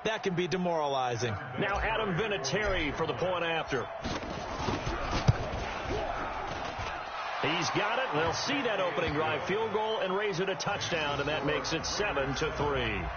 that can be demoralizing. Now Adam Vinatieri for the point after. He's got it. They'll see that opening drive field goal and raise it a touchdown, and that makes it 7-3.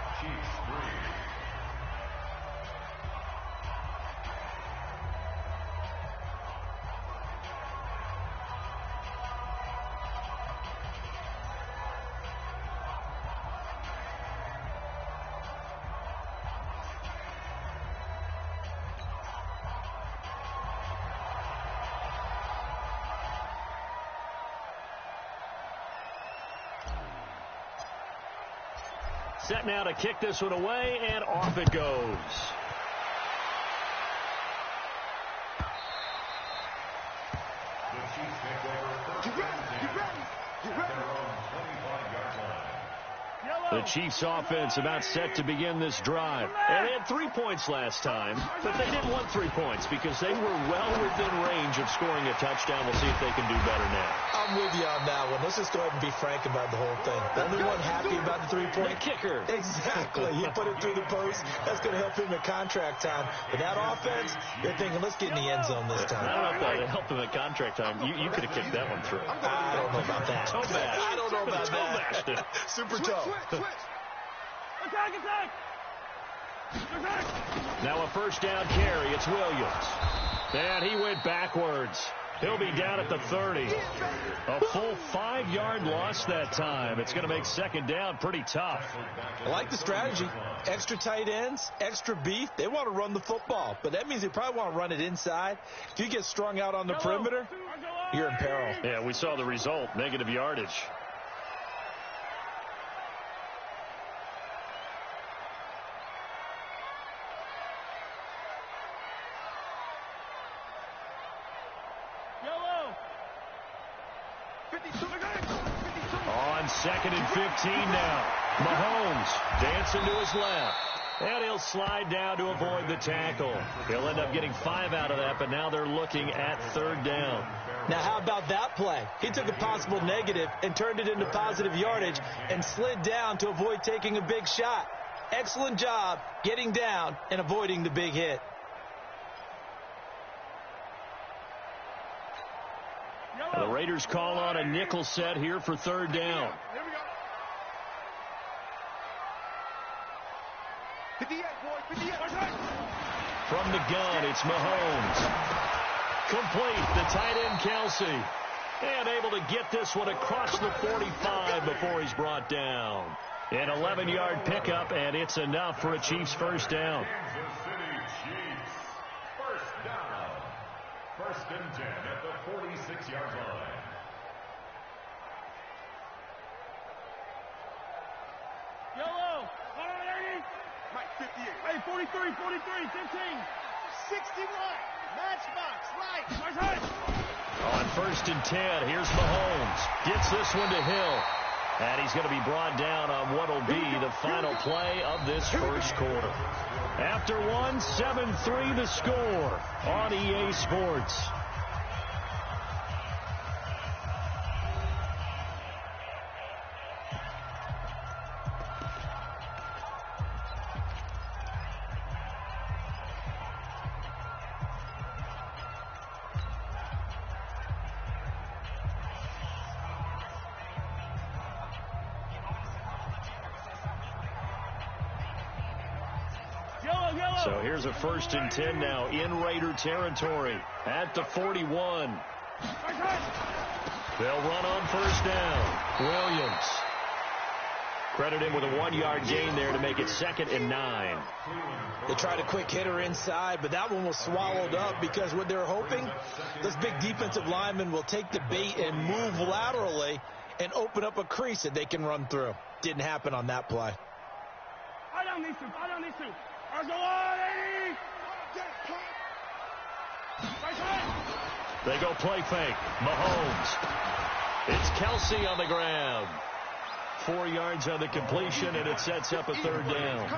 Set now to kick this one away, and off it goes. The Chiefs offense about set to begin this drive. And they had 3 points last time, but they didn't want 3 points because they were well within range of scoring a touchdown. We'll see if they can do better now. I'm with you on that one. Let's just go ahead and be frank about the whole thing. The only one happy about the 3-point kicker. Exactly. He put it through the post. That's going to help him at contract time. But that offense, they're thinking, let's get in the end zone this time. I don't know if that helped him at contract time. You could have kicked that one through. I don't know about that. I don't know about that. Super toe. Attack! Now a first down carry. It's Williams. And he went backwards. He'll be down at the 30. A full 5-yard loss that time. It's going to make second down pretty tough. I like the strategy. Extra tight ends, extra beef. They want to run the football, but that means they probably want to run it inside. If you get strung out on the perimeter, you're in peril. Yeah, we saw the result. Negative yardage. On 2nd and 15 now. Mahomes dancing to his left. And he'll slide down to avoid the tackle. He'll end up getting 5 out of that, but now they're looking at 3rd down. Now, how about that play? He took a possible negative and turned it into positive yardage and slid down to avoid taking a big shot. Excellent job getting down and avoiding the big hit. The Raiders call on a nickel set here for 3rd down. From the gun, it's Mahomes. Complete, the tight end Kelsey. And able to get this one across the 45 before he's brought down. An 11-yard pickup, and it's enough for a Chiefs first down. First and 10 at the 46-yard line. Yellow. 58. Hey, 43, 15. 61. Matchbox, right. On 1st and 10, here's Mahomes. Gets this one to Hill. And he's going to be brought down on what will be the final play of this first quarter. After 7-3 the score on EA Sports. So here's a 1st and 10 now in Raider territory at the 41. They'll run on 1st down. Williams. Credit him with a 1-yard gain there to make it 2nd and 9. They tried a quick hitter inside, but that one was swallowed up because what they're hoping, those big defensive linemen will take the bait and move laterally and open up a crease that they can run through. Didn't happen on that play. I don't need to. They go play fake. Mahomes. It's Kelsey on the ground. 4 yards on the completion, and it sets up a 3rd down.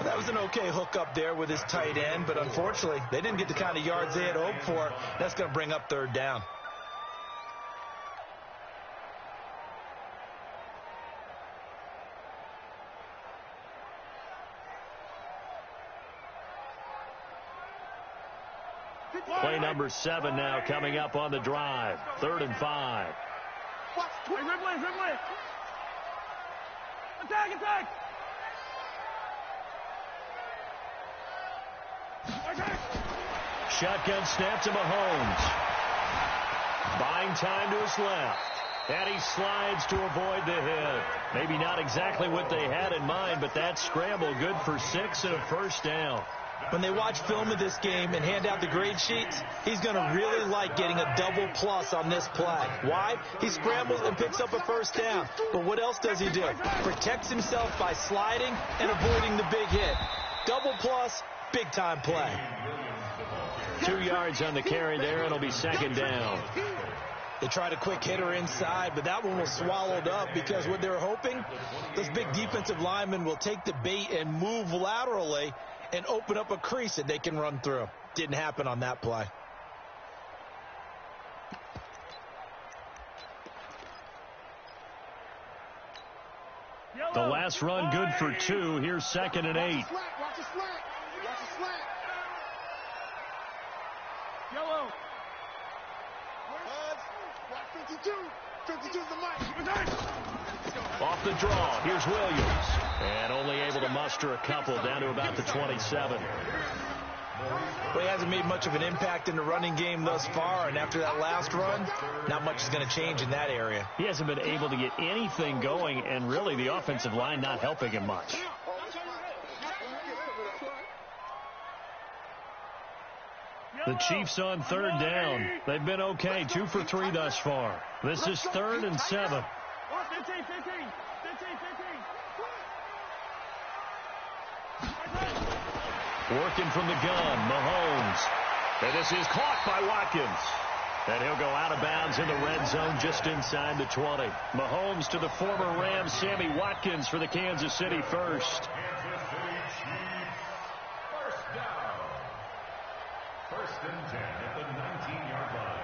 That was an okay hook up there with his tight end, but unfortunately, they didn't get the kind of yards they had hoped for. That's going to bring up 3rd down. Play number 7 now coming up on the drive. 3rd and 5. Attack! Shotgun snap to Mahomes. Buying time to his left. And he slides to avoid the hit. Maybe not exactly what they had in mind, but that scramble good for 6 and a first down. When they watch film of this game and hand out the grade sheets, he's going to really like getting a double plus on this play. Why? He scrambles and picks up a first down. But what else does he do? Protects himself by sliding and avoiding the big hit. Double plus, big time play. 2 yards on the carry there, and it'll be 2nd down. They tried a quick hitter inside, but that one was swallowed up because what they're hoping, those big defensive linemen will take the bait and move laterally and open up a crease that they can run through. Didn't happen on that play. The last run good for 2. Here's 2nd and 8. Watch the slant. Yellow. 52. 52's the mic. Off the draw. Here's Williams. And only able to muster a couple down to about the 27. Well, he hasn't made much of an impact in the running game thus far, and after that last run, not much is going to change in that area. He hasn't been able to get anything going, and really the offensive line not helping him much. The Chiefs on 3rd down. They've been okay, 2 for 3 thus far. This is 3rd and 7. 15. Working from the gun, Mahomes. And this is caught by Watkins. And he'll go out of bounds in the red zone just inside the 20. Mahomes to the former Rams, Sammy Watkins for the Kansas City first. Kansas City Chiefs. First down. 1st and 10 at the 19-yard line.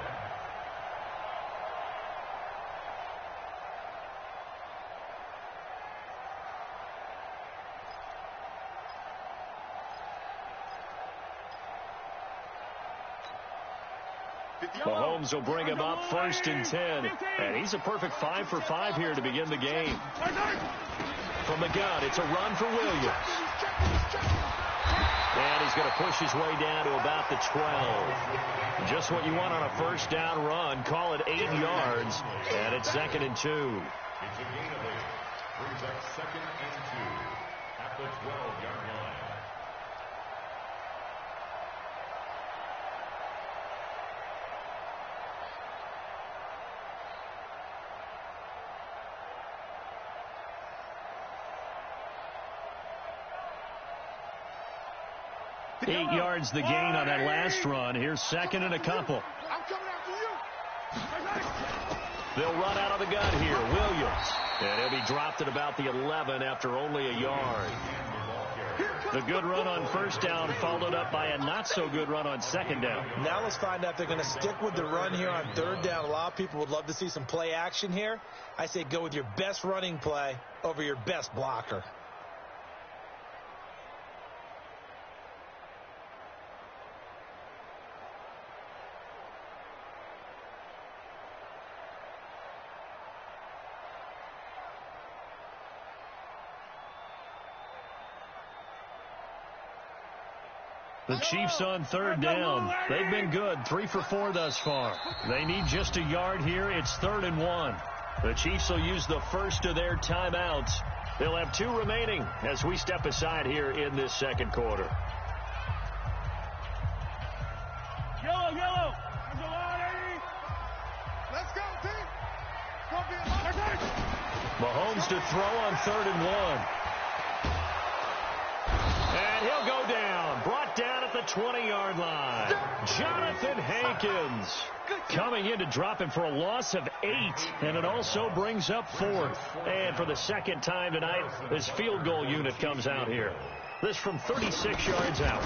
Mahomes will bring him up 1st and 10. And he's a perfect 5 for 5 here to begin the game. From the gun, it's a run for Williams. And he's going to push his way down to about the 12. Just what you want on a first down run. Call it 8 yards. And it's 2nd and 2. It's a gain of 8. Brings up 2nd and 2 at the 12-yard line. Eight yards the gain on that last run. Here's 2nd and a couple. I'm coming after you. They'll run out of the gun here. Williams. And he'll be dropped at about the 11 after only a yard. The good run on first down followed up by a not-so-good run on 2nd down. Now let's find out if they're going to stick with the run here on 3rd down. A lot of people would love to see some play action here. I say go with your best running play over your best blocker. The Chiefs on 3rd down. They've been good, 3 for 4 thus far. They need just a yard here. It's 3rd and 1. The Chiefs will use the first of their timeouts. They'll have 2 remaining as we step aside here in this 2nd quarter. Yellow. Let's go, team. Mahomes to throw on 3rd and 1. And he'll go down. Brought down at the 20-yard line. Jonathan Hankins coming in to drop him for a loss of 8. And it also brings up 4th. And for the 2nd time tonight, this field goal unit comes out here. This from 36 yards out.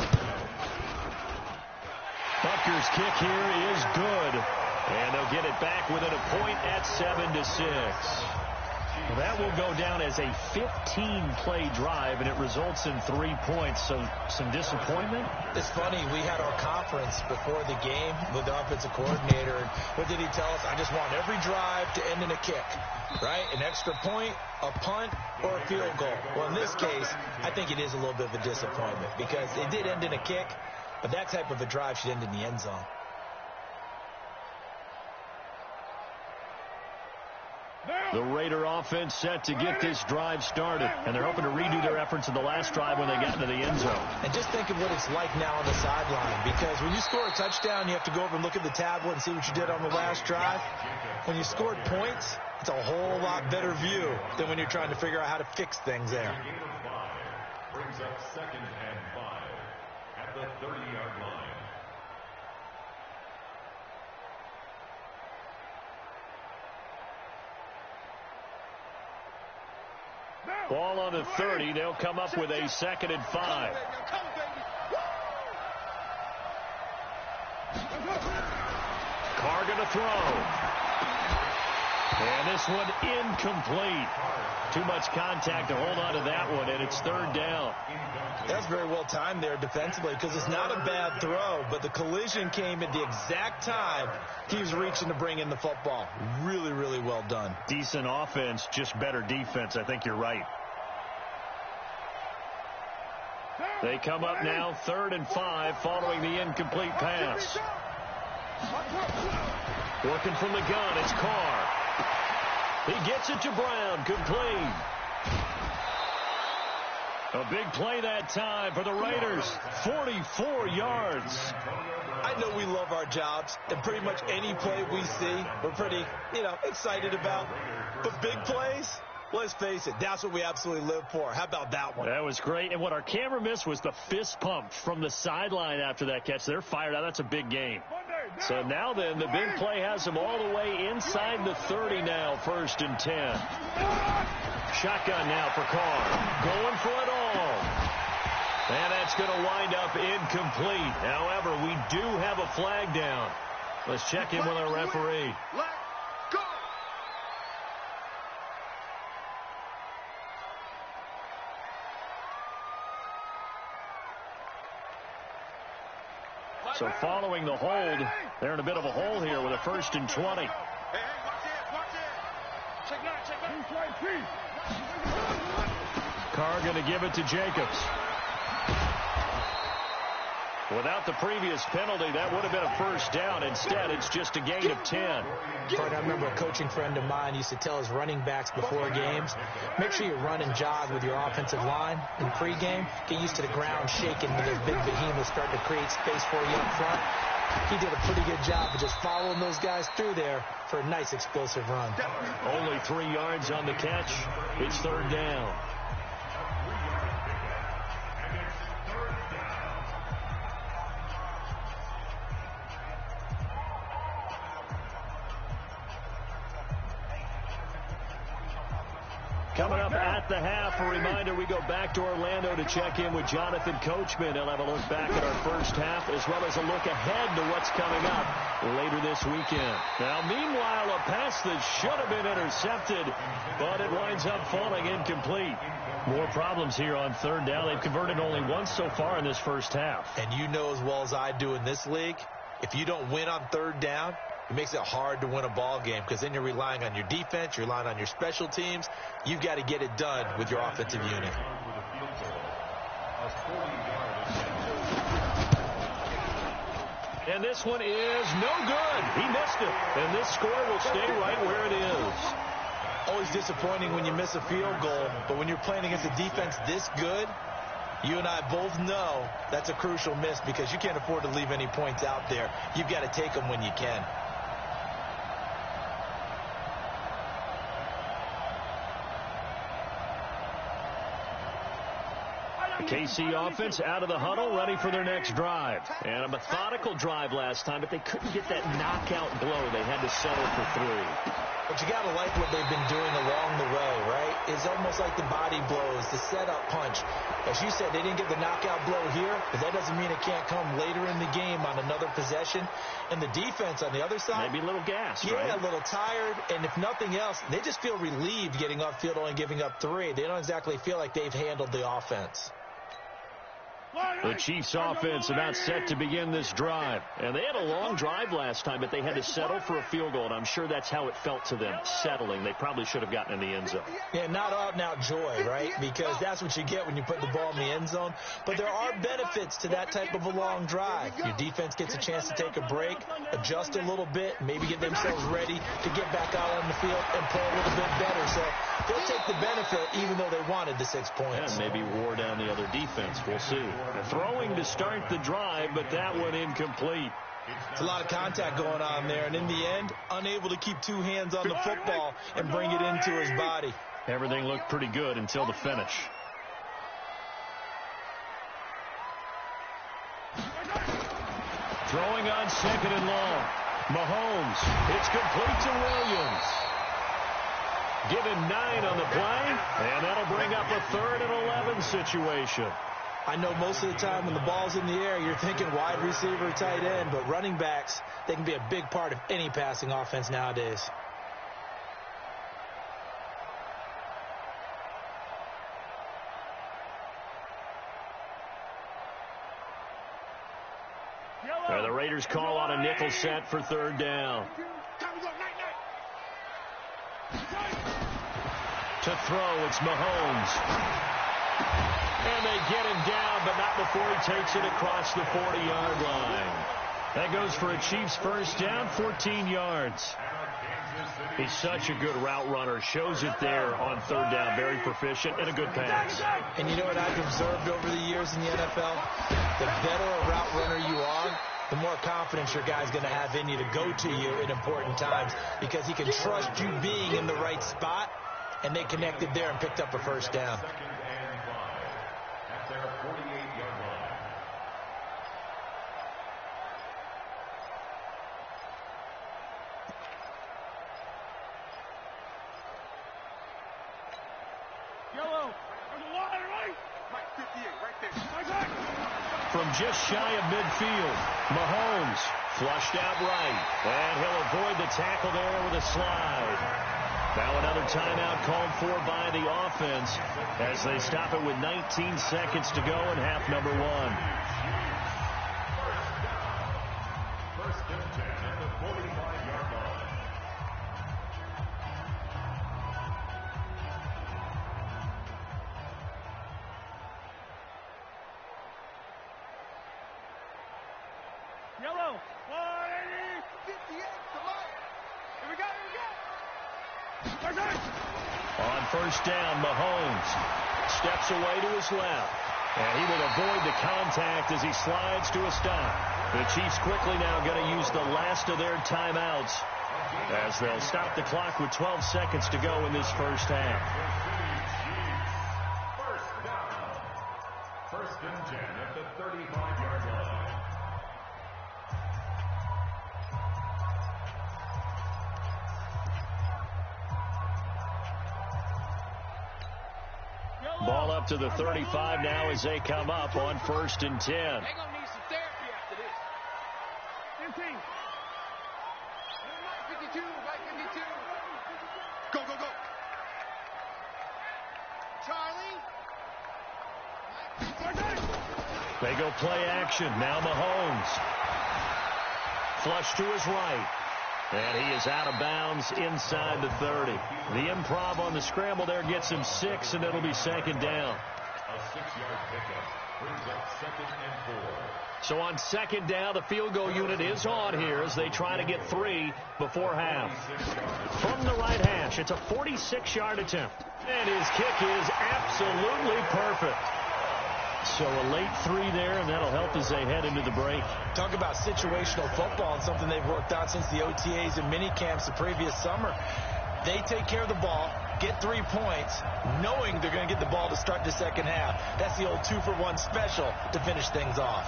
Butker's kick here is good. And they'll get it back within a point at 7-6. Well, that will go down as a 15-play drive, and it results in 3 points. So some disappointment? It's funny. We had our conference before the game with the offensive coordinator. And what did he tell us? I just want every drive to end in a kick, right? An extra point, a punt, or a field goal. Well, in this case, I think it is a little bit of a disappointment because it did end in a kick, but that type of a drive should end in the end zone. The Raider offense set to get this drive started, and they're hoping to redo their efforts in the last drive when they got into the end zone. And just think of what it's like now on the sideline, because when you score a touchdown, you have to go over and look at the tablet and see what you did on the last drive. When you scored points, it's a whole lot better view than when you're trying to figure out how to fix things there. Brings up 2nd and 5 at the 30-yard line. Ball on the 30. They'll come up with a 2nd and 5. Carr going to throw. And this one incomplete. Too much contact to hold on to that one, and it's 3rd down. That's very well timed there defensively because it's not a bad throw, but the collision came at the exact time he was reaching to bring in the football. Really, really well done. Decent offense, just better defense. I think you're right. They come up now 3rd and 5 following the incomplete pass. Working from the gun, it's Carr. He gets it to Brown, complete. A big play that time for the Raiders, 44 yards. I know we love our jobs, and pretty much any play we see, we're pretty, excited about. But big plays, let's face it, that's what we absolutely live for. How about that one? That was great, and what our camera missed was the fist pump from the sideline after that catch. They're fired out. That's a big game. So now then, the big play has them all the way inside the 30 now, 1st and 10. Shotgun now for Carr. Going for it all. And that's going to wind up incomplete. However, we do have a flag down. Let's check in with our referee. So following the hold, they're in a bit of a hole here with a 1st and 20. Hey, watch it. Check Carr going to give it to Jacobs. Without the previous penalty, that would have been a 1st down. Instead, it's just a gain of 10. I remember a coaching friend of mine used to tell his running backs before games, make sure you run and jog with your offensive line in pregame. Get used to the ground shaking when those big behemoths start to create space for you up front. He did a pretty good job of just following those guys through there for a nice explosive run. Only 3 yards on the catch. It's 3rd down. Coming up at the half, a reminder, we go back to Orlando to check in with Jonathan Coachman. He'll have a look back at our first half as well as a look ahead to what's coming up later this weekend. Now, meanwhile, a pass that should have been intercepted, but it winds up falling incomplete. More problems here on 3rd down. They've converted only once so far in this first half. And you know as well as I do in this league, if you don't win on 3rd down, it makes it hard to win a ball game because then you're relying on your defense, you're relying on your special teams. You've got to get it done with your offensive unit. And this one is no good. He missed it. And this score will stay right where it is. Always disappointing when you miss a field goal, but when you're playing against a defense this good, you and I both know that's a crucial miss because you can't afford to leave any points out there. You've got to take them when you can. KC offense out of the huddle, ready for their next drive. And a methodical drive last time, but they couldn't get that knockout blow. They had to settle for 3. But you got to like what they've been doing along the way, right? It's almost like the body blows, the setup punch. As you said, they didn't get the knockout blow here, but that doesn't mean it can't come later in the game on another possession. And the defense on the other side, maybe a little gas, yeah, right? A little tired. And if nothing else, they just feel relieved getting off field, only giving up 3. They don't exactly feel like they've handled the offense. The Chiefs offense about set to begin this drive. And they had a long drive last time, but they had to settle for a field goal. And I'm sure that's how it felt to them, settling. They probably should have gotten in the end zone. Yeah, not out and out joy, right? Because that's what you get when you put the ball in the end zone. But there are benefits to that type of a long drive. Your defense gets a chance to take a break, adjust a little bit, maybe get themselves ready to get back out on the field and play a little bit better. So they'll take the benefit even though they wanted the 6 points. And maybe wore down the other defense. We'll see. Throwing to start the drive, but that one incomplete. It's a lot of contact going on there, and in the end, unable to keep 2 hands on the football and bring it into his body. Everything looked pretty good until the finish. Throwing on 2nd and long. Mahomes. It's complete to Williams. Given 9 on the play, and that'll bring up a 3rd and 11 situation. I know most of the time when the ball's in the air, you're thinking wide receiver, tight end, but running backs, they can be a big part of any passing offense nowadays. The Raiders call on a nickel set for 3rd down. To throw, it's Mahomes. And they get him down, but not before he takes it across the 40-yard line. That goes for a Chiefs 1st down, 14 yards. He's such a good route runner. Shows it there on 3rd down. Very proficient and a good pass. And you know what I've observed over the years in the NFL? The better a route runner you are, the more confidence your guy's going to have in you to go to you in important times because he can trust you being in the right spot, and they connected there and picked up a 1st down. Their 48-yard line. Yellow. Right 58, right there. From just shy of midfield, Mahomes flushed out right. And he'll avoid the tackle there with a slide. Now another timeout called for by the offense as they stop it with 19 seconds to go in half number 1. 1st and 10 at the 45-yard line. Yellow. 180. 58. Come on. Here we go. On 1st down, Mahomes steps away to his left. And he will avoid the contact as he slides to a stop. The Chiefs quickly now going to use the last of their timeouts as they'll stop the clock with 12 seconds to go in this 1st half. 1st down. 1st and 10 at the 35-yard line. Ball up to the 35 now as they come up on 1st and 10. They're going to need some therapy after this. 15. 52, right 52. Go, go, go. Charlie. They go play action. Now Mahomes. Flush to his right. And he is out of bounds inside the 30. The improv on the scramble there gets him 6, and it'll be 2nd down. A 6-yard pickup brings up 2nd and 4. So on 2nd down, the field goal unit is on here as they try to get 3 before half. From the right hash, it's a 46-yard attempt. And his kick is absolutely perfect. So a late 3 there, and that'll help as they head into the break. Talk about situational football and something they've worked on since the OTAs and mini camps the previous summer. They take care of the ball. get 3 points, knowing they're going to get the ball to start the second half. That's the old 2-for-1 special to finish things off.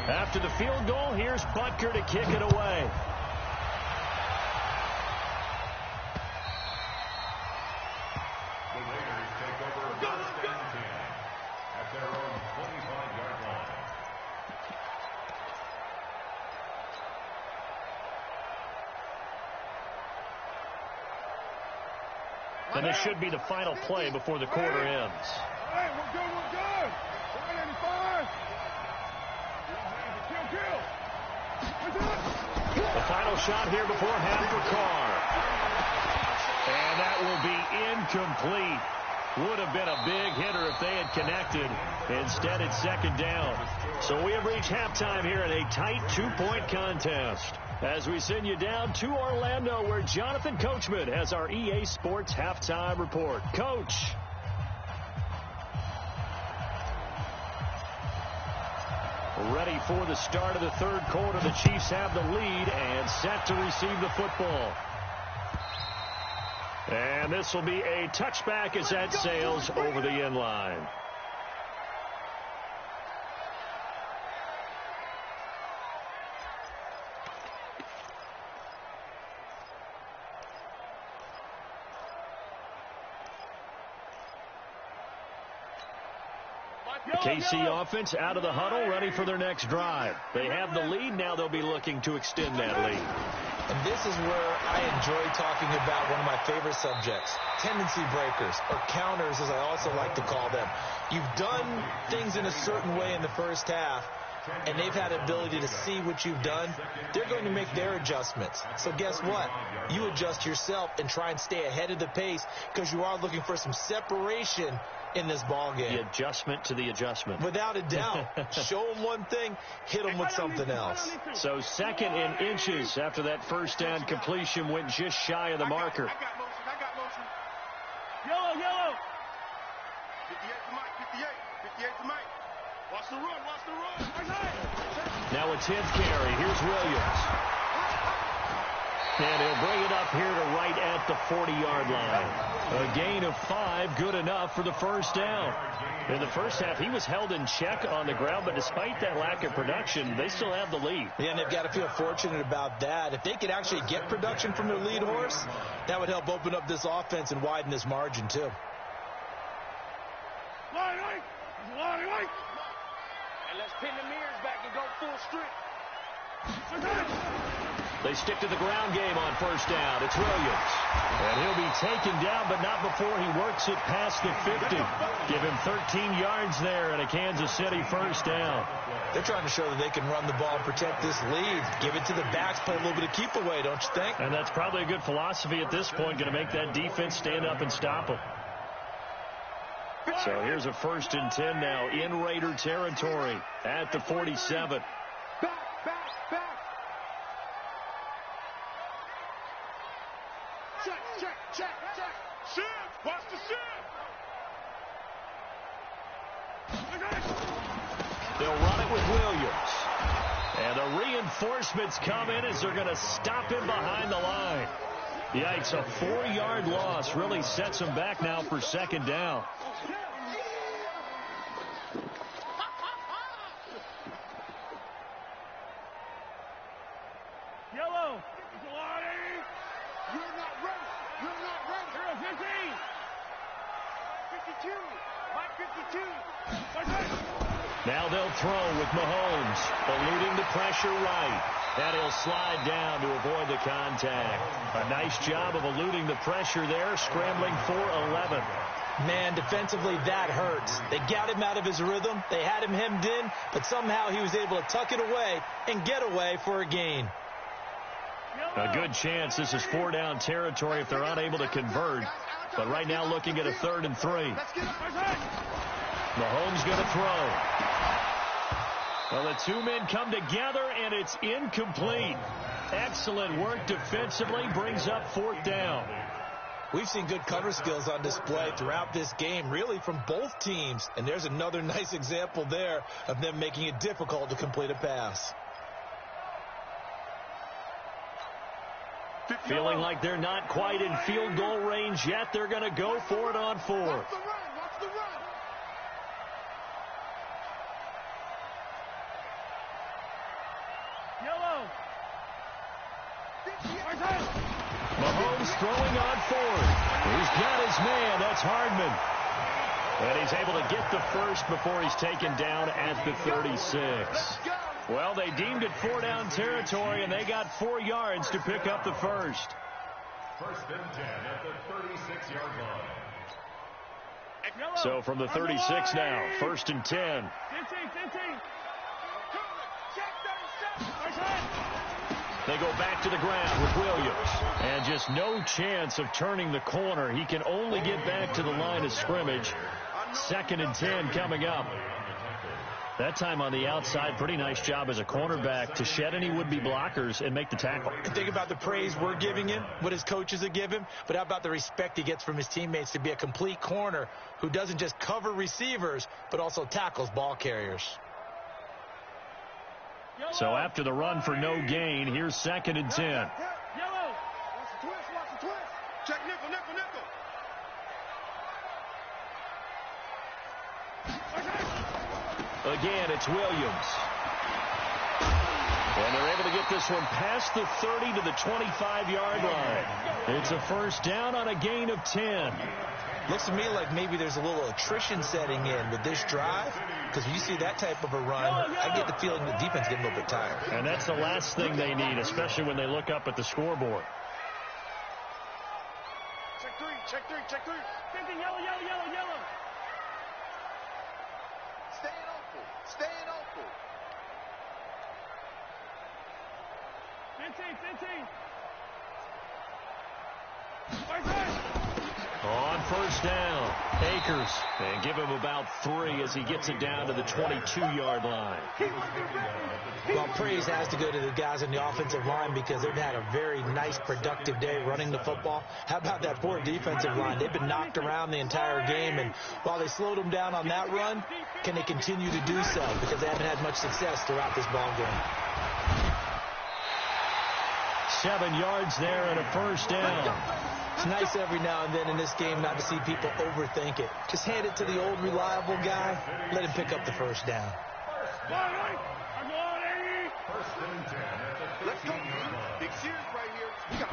After the field goal, here's Butker to kick it away. The Raiders take over first and 10 at their own 25-yard line. And this should be the final play before the quarter ends. Hey, we're good, we're good. 185. The final shot here before half for Carr. And that will be incomplete. Would have been a big hitter if they had connected. Instead, it's second down. So we have reached halftime here in a tight 2-point contest. As we send you down to Orlando, where Jonathan Coachman has our EA Sports halftime report. Coach. Ready for the start of the third quarter. The Chiefs have the lead and set to receive the football. And this will be a touchback as that sails over the end line. KC offense out of the huddle, ready for their next drive. They have the lead. Now they'll be looking to extend that lead. And this is where I enjoy talking about one of my favorite subjects, tendency breakers, or counters, as I also like to call them. You've done things in a certain way in the first half, and they've had the ability to see what you've done. They're going to make their adjustments. So guess what? You adjust yourself and try and stay ahead of the pace, because you are looking for some separation in this ball game. The adjustment to the adjustment. Without a doubt. Show them one thing, hit them with something else. So second in inches after that first down completion went just shy of the marker. I got motion. Yellow, yellow. 58 to Mike, 58 to Mike. Watch the run. Now a 10th carry. Here's Williams. And he'll bring it up here to right at the 40-yard line. A gain of 5, good enough for the first down. In the first half, he was held in check on the ground, but despite that lack of production, they still have the lead. Yeah, and they've got to feel fortunate about that. If they could actually get production from their lead horse, that would help open up this offense and widen this margin, too. Line, right. And let's pin the mirrors back and go full strength. They stick to the ground game on first down. It's Williams. And he'll be taken down, but not before he works it past the 50. Give him 13 yards there and a Kansas City first down. They're trying to show that they can run the ball and protect this lead. Give it to the backs, play a little bit of keep away, don't you think? And that's probably a good philosophy at this point, going to make that defense stand up and stop them. So here's a 1st and 10 now in Raider territory at the 47. Back. Check. Shift. Watch the shift. They'll run it with Williams. And the reinforcements come in as they're going to stop him behind the line. Yikes, a 4-yard loss really sets him back now for second down. Yellow. You're not ready. 15. 52. Mike 52. Now they'll throw with Mahomes, eluding the pressure right. And he'll slide down to avoid the contact. A nice job of eluding the pressure there, scrambling for 11. Man, defensively, that hurts. They got him out of his rhythm. They had him hemmed in, but somehow he was able to tuck it away and get away for a gain. A good chance this is 4-down territory if they're unable to convert. But right now looking at a 3rd and 3. Mahomes going to throw. Well, the two men come together, and it's incomplete. Excellent work defensively, brings up 4th down. We've seen good cover skills on display throughout this game, really from both teams. And there's another nice example there of them making it difficult to complete a pass. Feeling like they're not quite in field goal range yet. They're going to go for it on fourth. Watch the run. Watch the run. Yellow. Mahomes throwing on fourth. He's got his man. That's Hardman. And he's able to get the first before he's taken down at the 36. Well, they deemed it 4-down territory, and they got 4 yards to pick up the first. First and 10 at the 36-yard line. So from the 36 now, first and 10. 15. They go back to the ground with Williams. And just no chance of turning the corner. He can only get back to the line of scrimmage. Second and 10 coming up. That time on the outside, pretty nice job as a cornerback to shed any would-be blockers and make the tackle. Think about the praise we're giving him, what his coaches have given him, but how about the respect he gets from his teammates to be a complete corner who doesn't just cover receivers, but also tackles ball carriers. So after the run for no gain, here's second and 10. Yellow. Watch the twist. Check nickel. Again, it's Williams. And they're able to get this one past the 30 to the 25-yard line. It's a first down on a gain of 10. Looks to me like maybe there's a little attrition setting in with this drive, because when you see that type of a run, I get the feeling the defense getting a little bit tired. And that's the last thing they need, especially when they look up at the scoreboard. Check three. 15, yellow. Staying open. 15. On first down, Akers. And give him about 3 as he gets it down to the 22-yard line. Well, praise has to go to the guys in the offensive line because they've had a very nice, productive day running the football. How about that poor defensive line? They've been knocked around the entire game, and while they slowed them down on that run, can they continue to do so? Because they haven't had much success throughout this ball game. 7 yards there and a first down. It's nice every now and then in this game not to see people overthink it. Just hand it to the old reliable guy. Let him pick up the first down. Let's go. Big series right here. We got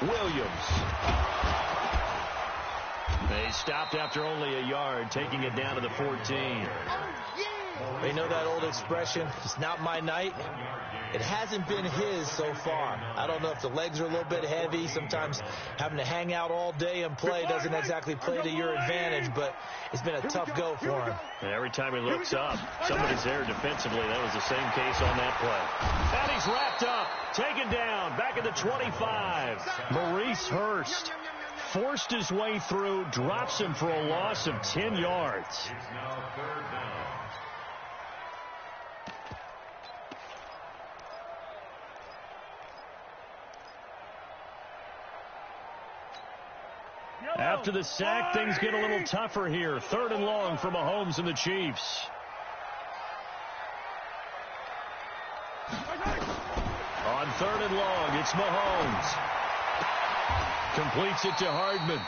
Williams. They stopped after only a yard, taking it down to the 14. They know that old expression, it's not my night. It hasn't been his so far. I don't know if the legs are a little bit heavy. Sometimes having to hang out all day and play doesn't exactly play to your advantage, but it's been a tough go for him. And every time he looks up, somebody's there defensively. That was the same case on that play. And he's wrapped up, taken down, back at the 25. Maurice Hurst forced his way through, drops him for a loss of 10 yards. It's now third down. After the sack, things get a little tougher here. Third and long for Mahomes and the Chiefs. On third and long, it's Mahomes. Completes it to Hardman.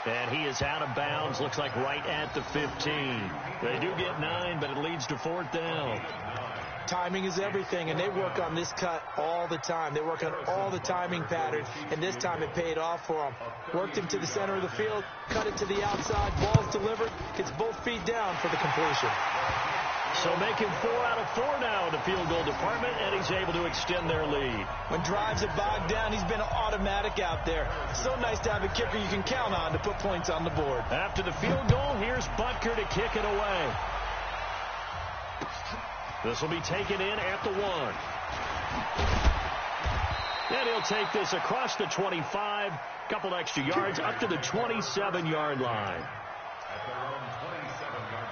And he is out of bounds, looks like right at the 15. They do get 9, but it leads to fourth down. Timing is everything, and they work on this cut all the time. They work on all the timing patterns, and this time it paid off for them. Worked him to the center of the field, cut it to the outside, ball's delivered, gets both feet down for the completion. So making 4 out of 4 now in the field goal department, and he's able to extend their lead. When drives are bogged down, he's been automatic out there. It's so nice to have a kicker you can count on to put points on the board. After the field goal, here's Butker to kick it away. This will be taken in at the 1. And he'll take this across the 25, couple extra yards, up to the 27-yard line. At their own 27-yard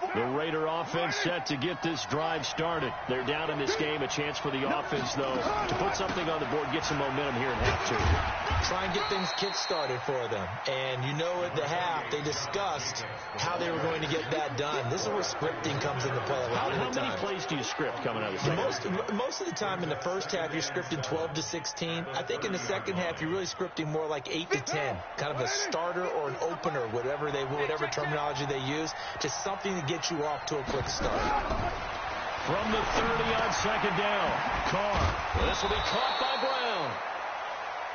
line. The Raider offense set to get this drive started. They're down in this game. A chance for the offense, though, to put something on the board, get some momentum here in half two. Try and get things kick-started for them. And you know at the half, they discussed how they were going to get that done. This is where scripting comes into play a lot of the time. How many plays do you script coming out of the second? Most of the time in the first half, you're scripting 12 to 16. I think in the second half, you're really scripting more like 8 to 10. Kind of a starter or an opener, whatever terminology they use. Just something to get you off to a quick start. From the 30 on second down, Carr. This will be caught by Brown.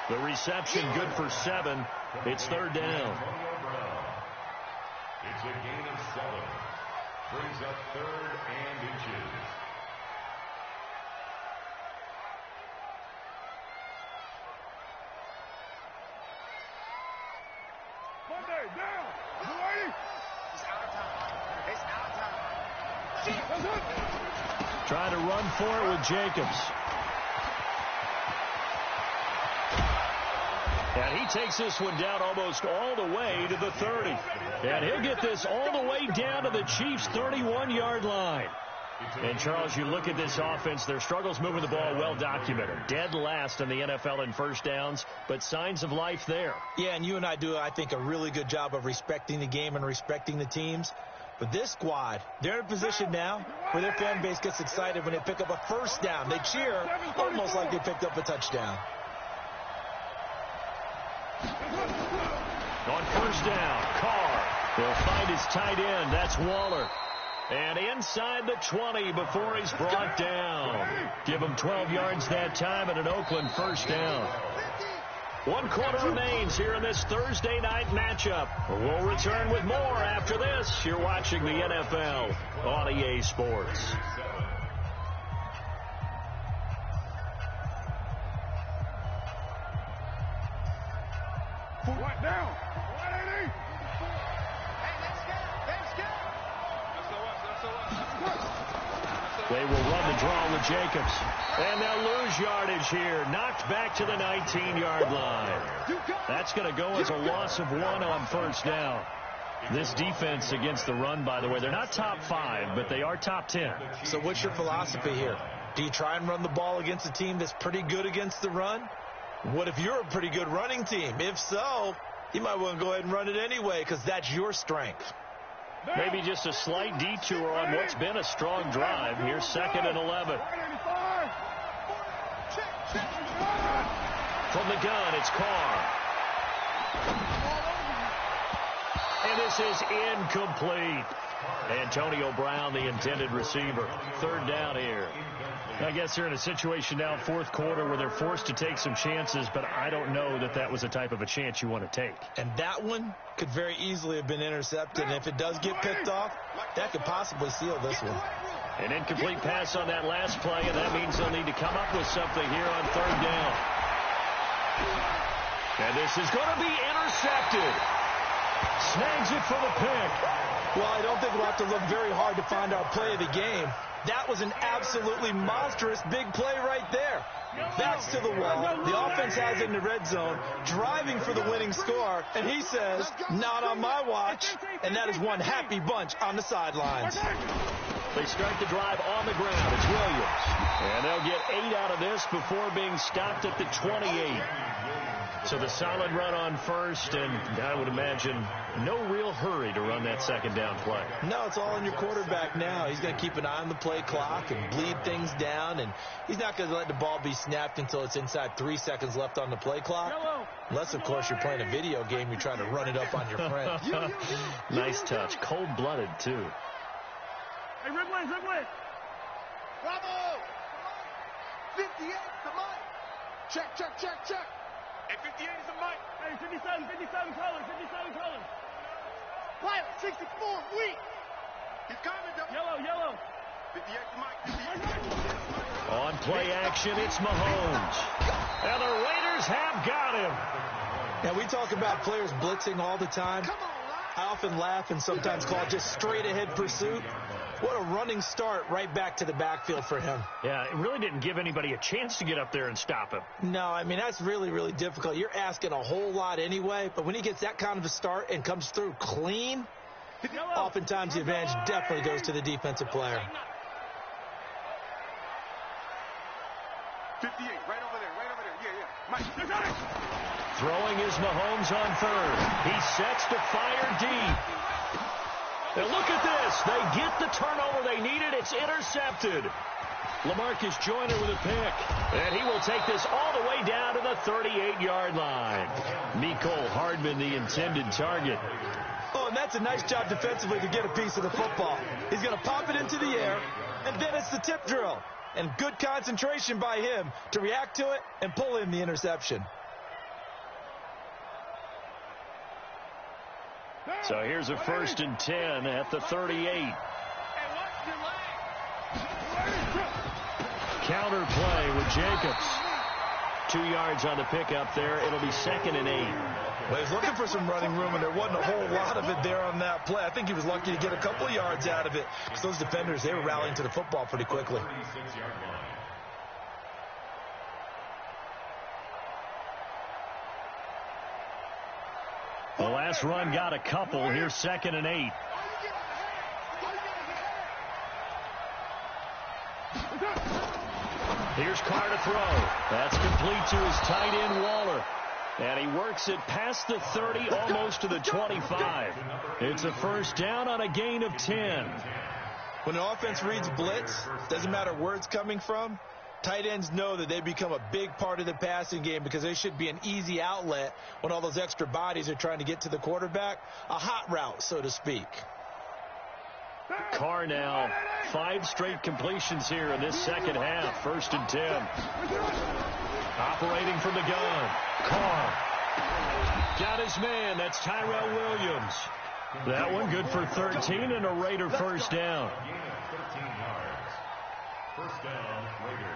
The reception good for 7. It's third down. It's a gain of 7. Brings up 3rd and inches. Monday, down. You ready? It's our time. It's our time. Trying to run for it with Jacobs. And he takes this one down almost all the way to the 30. And he'll get this all the way down to the Chiefs' 31-yard line. And, Charles, you look at this offense, their struggles moving the ball well documented. Dead last in the NFL in first downs, but signs of life there. Yeah, and you and I do, I think, a really good job of respecting the game and respecting the teams. But this squad, they're in a position now where their fan base gets excited when they pick up a first down. They cheer almost like they picked up a touchdown. On first down, Carr will find his tight end. That's Waller. And inside the 20 before he's brought down. Give him 12 yards that time and an Oakland first down. 1 quarter remains here in this Thursday night matchup. We'll return with more after this. You're watching the NFL on EA Sports. What down? 180. Hey, let's go. They will run the draw with Jacobs. And they'll lose yardage here. Knocked back to the 19-yard line. That's going to go as a loss of 1 on first down. This defense against the run, by the way, they're not top 5, but they are top 10. So what's your philosophy here? Do you try and run the ball against a team that's pretty good against the run? What if you're a pretty good running team? If so, you might want to go ahead and run it anyway because that's your strength. Maybe just a slight detour on what's been a strong drive. Here's 2nd and 11. From the gun, it's Carr. And this is incomplete. Antonio Brown, the intended receiver. 3rd down here. I guess they're in a situation now, 4th quarter, where they're forced to take some chances, but I don't know that that was the type of a chance you want to take. And that one could very easily have been intercepted. And if it does get picked off, that could possibly seal this one. An incomplete pass on that last play, and that means they'll need to come up with something here on 3rd down. And this is going to be intercepted. Snags it for the pick. Well, I don't think we'll have to look very hard to find our play of the game. That was an absolutely monstrous big play right there. Backs to the wall. The offense has it in the red zone, driving for the winning score. And he says, not on my watch. And that is one happy bunch on the sidelines. They start the drive on the ground. It's Williams. And they'll get 8 out of this before being stopped at the 28. So the solid run on first, and I would imagine no real hurry to run that 2nd down play. No, it's all on your quarterback now. He's going to keep an eye on the play clock and bleed things down, and he's not going to let the ball be snapped until it's inside 3 seconds left on the play clock. Unless, of course, you're playing a video game, you're trying to run it up on your friend. Nice touch. Cold-blooded, too. Hey, Ridley. Bravo. 58 to Mike. Check. Hey, 58 is a Mike. Hey, 57 colors. Pilot, 64, weak. He's coming, double. Yellow. 58 to Mike. On play action, it's Mahomes. And the Raiders have got him. Now, we talk about players blitzing all the time. I often laugh and sometimes call it just straight-ahead pursuit. What a running start right back to the backfield for him. Yeah, it really didn't give anybody a chance to get up there and stop him. No, I mean, that's really, really difficult. You're asking a whole lot anyway, but when he gets that kind of a start and comes through clean, Oftentimes, the advantage definitely goes to the defensive player. 58, right over there. Yeah. Mike, Throwing is Mahomes on third. He sets to fire deep. And look at this. They get the turnover they needed. It's intercepted. LaMarcus Joyner with a pick. And he will take this all the way down to the 38-yard line. Mecole Hardman, the intended target. Oh, and that's a nice job defensively to get a piece of the football. He's going to pop it into the air, and then it's the tip drill. And good concentration by him to react to it and pull in the interception. So here's a 1st and 10 at the 38. Counter play with Jacobs. 2 yards on the pickup there. It'll be 2nd and 8. Well, he's looking for some running room, and there wasn't a whole lot of it there on that play. I think he was lucky to get a couple of yards out of it because those defenders, they were rallying to the football pretty quickly. The last run got a couple. Here's 2nd and 8. Here's Carr to throw. That's complete to his tight end, Waller. And he works it past the 30, almost to the 25. It's a 1st down on a gain of 10. When an offense reads blitz, doesn't matter where it's coming from, tight ends know that they become a big part of the passing game because they should be an easy outlet when all those extra bodies are trying to get to the quarterback. A hot route, so to speak. Carr now, 5 straight completions here in this second half. 1st and 10. Operating from the gun. Carr. Got his man. That's Tyrell Williams. That one good for 13 and a Raider 1st down. 13 yards. 1st down, Raiders.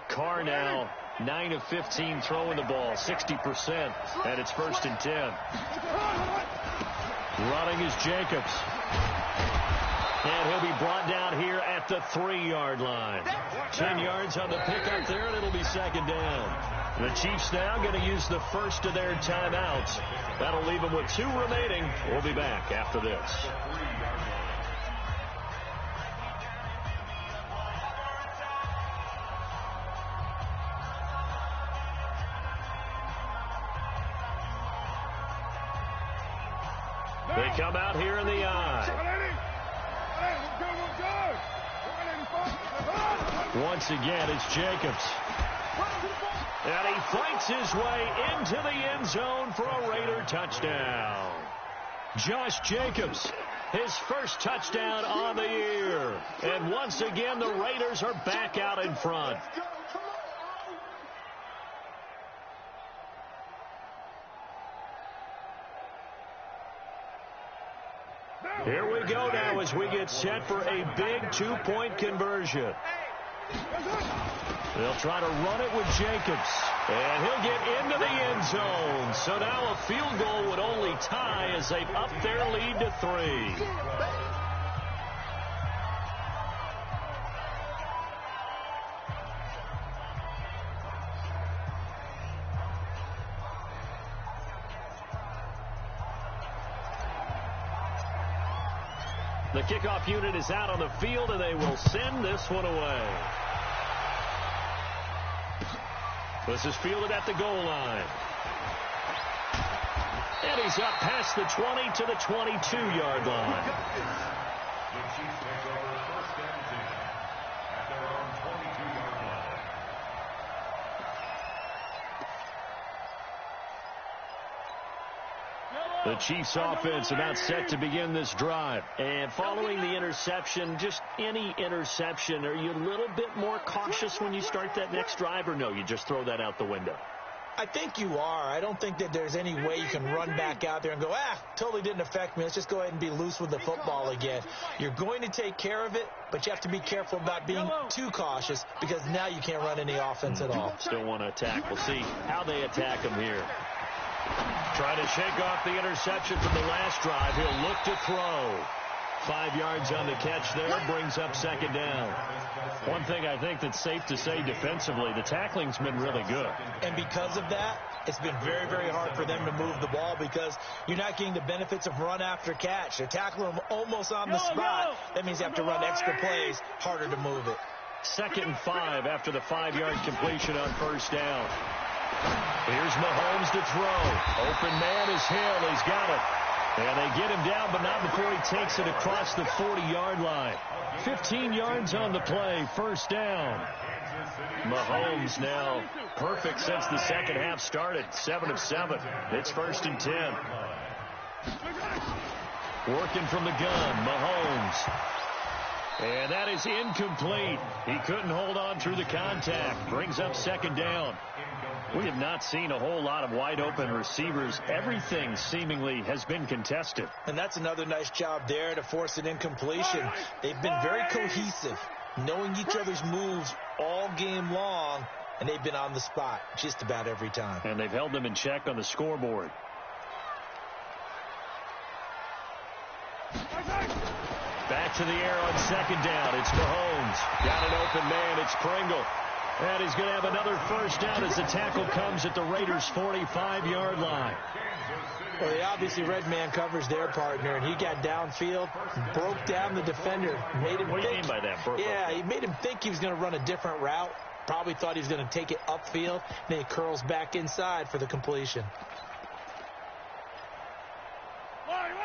Carr now 9 of 15 throwing the ball, 60%, and it's 1st and 10. Running is Jacobs. And he'll be brought down here at the 3-yard line. 10 yards on the pickup there, and it'll be 2nd down. The Chiefs now going to use the first of their timeouts. That'll leave them with 2 remaining. We'll be back after this. They come out here in the eye. Once again, it's Jacobs. And he fights his way into the end zone for a Raider touchdown. Josh Jacobs, his first touchdown on the year. And once again, the Raiders are back out in front. Here we go now as we get set for a big 2-point conversion. They'll try to run it with Jacobs. And he'll get into the end zone. So now a field goal would only tie as they've upped their lead to 3. The kickoff unit is out on the field, and they will send this one away. This is fielded at the goal line. And he's up past the 20 to the 22-yard line. The Chiefs take over 1st and 10 at their own 22-yard line. The Chiefs offense about set to begin this drive. And following the interception, just any interception, are you a little bit more cautious when you start that next drive, or no, you just throw that out the window? I think you are. I don't think that there's any way you can run back out there and go, totally didn't affect me. Let's just go ahead and be loose with the football again. You're going to take care of it, but you have to be careful about being too cautious because now you can't run any offense at all. Still want to attack. We'll see how they attack him here. Trying to shake off the interception from the last drive. He'll look to throw. 5 yards on the catch there, brings up 2nd down. One thing I think that's safe to say defensively, the tackling's been really good. And because of that, it's been very, very hard for them to move the ball because you're not getting the benefits of run after catch. They're tackling them almost on the spot. That means you have to run extra plays, harder to move it. 2nd and 5 after the 5-yard completion on first down. Here's Mahomes to throw. Open man is Hill. He's got it. And they get him down, but not before he takes it across the 40-yard line. 15 yards on the play, first down. Mahomes now perfect since the second half started. 7 of 7. It's 1st and 10. Working from the gun, Mahomes. And that is incomplete. He couldn't hold on through the contact. Brings up 2nd down. We have not seen a whole lot of wide-open receivers. Everything seemingly has been contested. And that's another nice job there to force an incompletion. They've been very cohesive, knowing each other's moves all game long, and they've been on the spot just about every time. And they've held them in check on the scoreboard. Back to the air on 2nd down. It's Mahomes. Got an open man. It's Pringle. And he's going to have another first down as the tackle comes at the Raiders' 45-yard line. Well, they obviously read man coverage their partner, and he got downfield, broke down the defender. Made him what do you mean by that? Yeah, he made him think he was going to run a different route. Probably thought he was going to take it upfield. Then he curls back inside for the completion.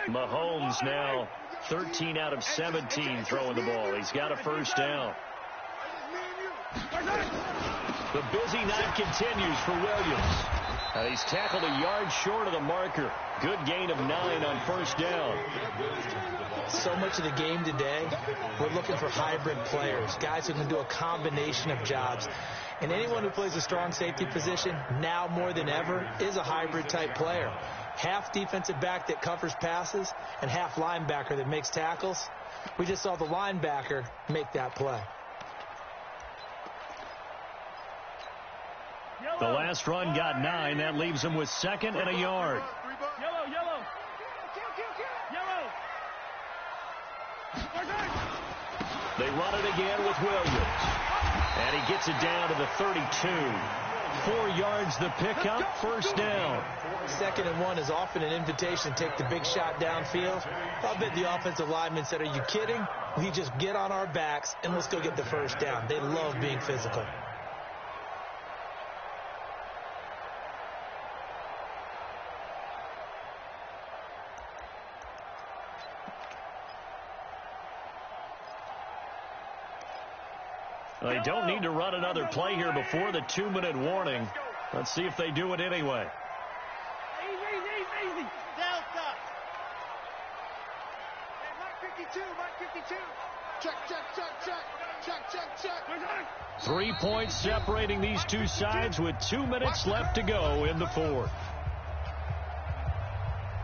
Mahomes now 13 out of 17 throwing the ball. He's got a first down. The busy night continues for Williams. He's tackled a yard short of the marker. Good gain of 9 on first down. So much of the game today, we're looking for hybrid players, guys who can do a combination of jobs. And anyone who plays a strong safety position, now more than ever, is a hybrid type player. Half defensive back that covers passes and half linebacker that makes tackles. We just saw the linebacker make that play. The last run got 9. That leaves him with 2nd and a yard. Yellow. They run it again with Williams. And he gets it down to the 32. 4 yards the pickup, first down. 2nd and 1 is often an invitation to take the big shot downfield. I bet the offensive lineman said, "Are you kidding? We just get on our backs and let's go get the first down." They love being physical. They don't need to run another play here before the 2-minute warning. Let's see if they do it anyway. Easy. Delta. Hey, Mike 52. Check. 3 points separating these two sides with 2 minutes left to go in the fourth.